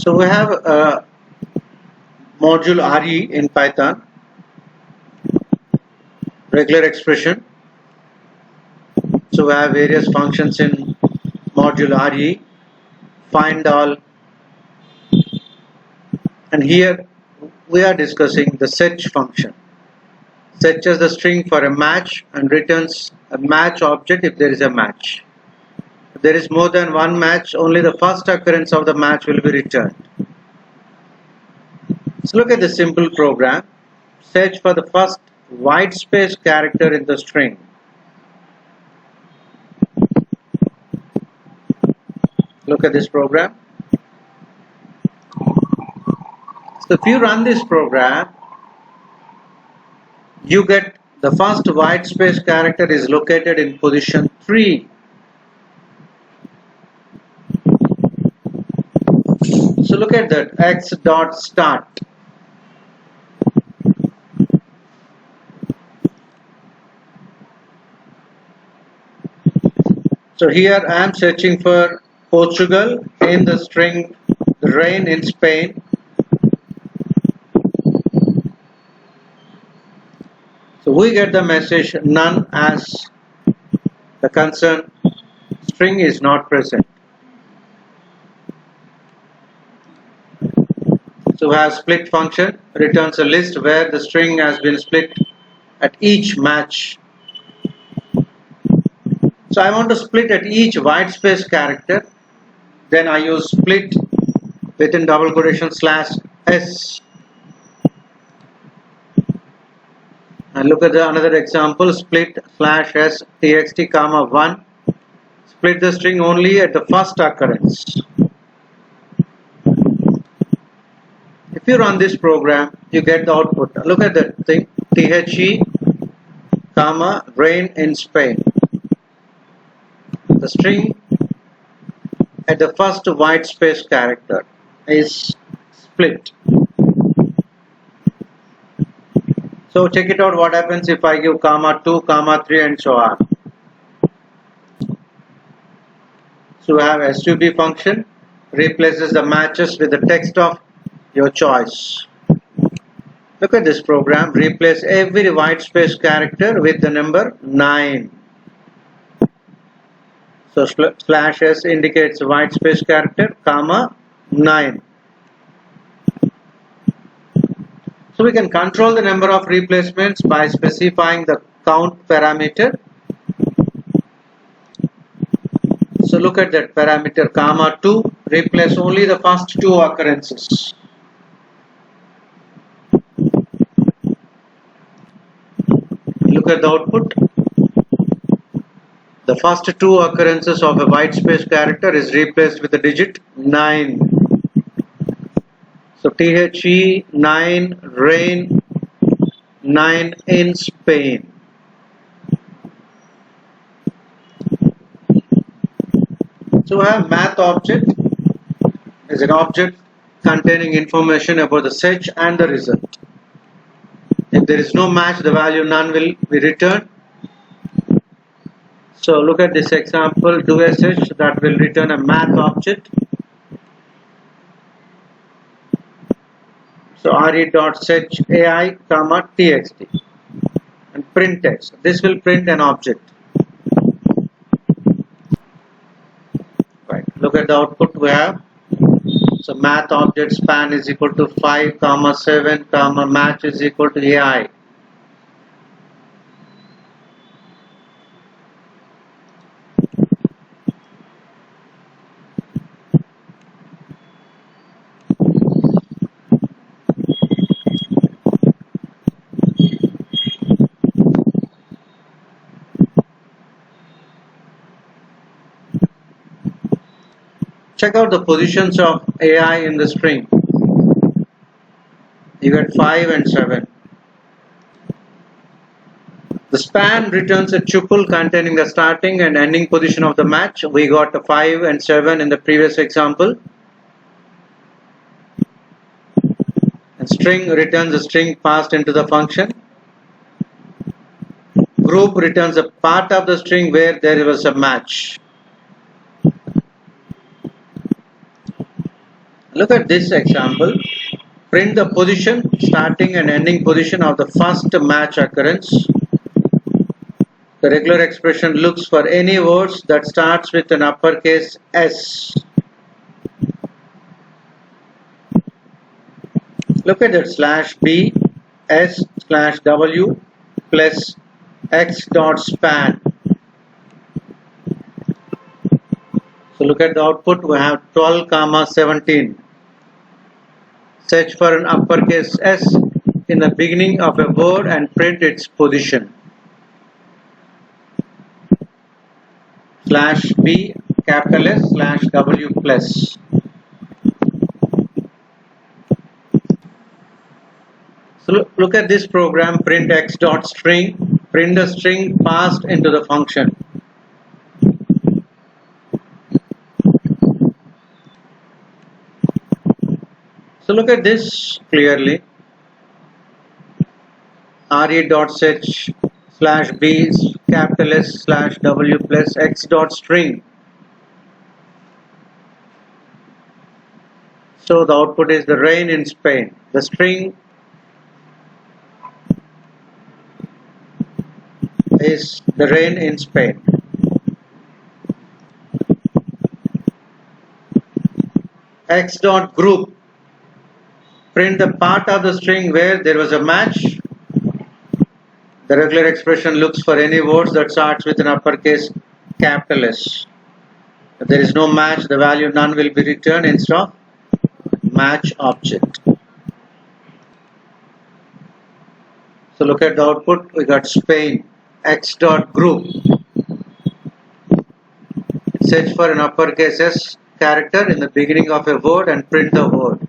So we have a module RE in Python, regular expression. So we have various functions in module RE, find all, and here we are discussing the search function. Searches the string for a match and returns a match object if there is a match. If there is more than one match, only the first occurrence of the match will be returned. Let's look at the simple program. Search for the first white space character in the string. Look at this program. So if you run this program, you get the first white space character is located in position 3. So look at that, x dot start. So here I am searching for Portugal in the string rain in Spain. So we get the message none as the concerned string is not present. So we have split function, returns a list where the string has been split at each match. So I want to split at each white space character. Then I use split within double quotation /s. And look at another example, split /s txt comma 1. Split the string only at the first occurrence. If you run this program, you get the output. Look at that thing, the comma rain in Spain. The string at the first white space character is split. So check it out what happens if I give comma 2, comma 3 and so on. So we have stub function, replaces the matches with the text of your choice. Look at this program, replace every white space character with the number 9. So /s indicates white space character, comma 9. So we can control the number of replacements by specifying the count parameter. So look at that parameter, comma 2, replace only the first 2 occurrences. Look at the output. The first 2 occurrences of a white space character is replaced with the digit 9. So THE 9 rain 9 in Spain. So we have math object is an object containing information about the search and the result. If there is no match, the value none will be returned. So look at this example, do a search that will return a math object. So re.search AI comma txt and print text. This will print an object. Right. Look at the output we have. So math object span is equal to 5 comma 7 comma match is equal to AI. Check out the positions of AI in the string. You get 5 and 7. The span returns a tuple containing the starting and ending position of the match. We got a 5 and 7 in the previous example. And string returns a string passed into the function. Group returns a part of the string where there was a match. Look at this example. Print the position, starting and ending position of the first match occurrence. The regular expression looks for any words that starts with an uppercase S. Look at that /b s/w plus x dot span. So look at the output. We have 12, 17. Search for an uppercase S in the beginning of a word and print its position. /b capital S/w plus. So look at this program. Print x dot string. Print the string passed into the function. So look at this clearly. re.search /b capital S/w plus x dot string. So the output is the rain in Spain. The string is the rain in Spain. X dot group. Print the part of the string where there was a match. The regular expression looks for any words that starts with an uppercase capital S. If there is no match, the value none will be returned instead of match object. So look at the output. We got Spain. X dot group. Search for an uppercase S character in the beginning of a word and print the word.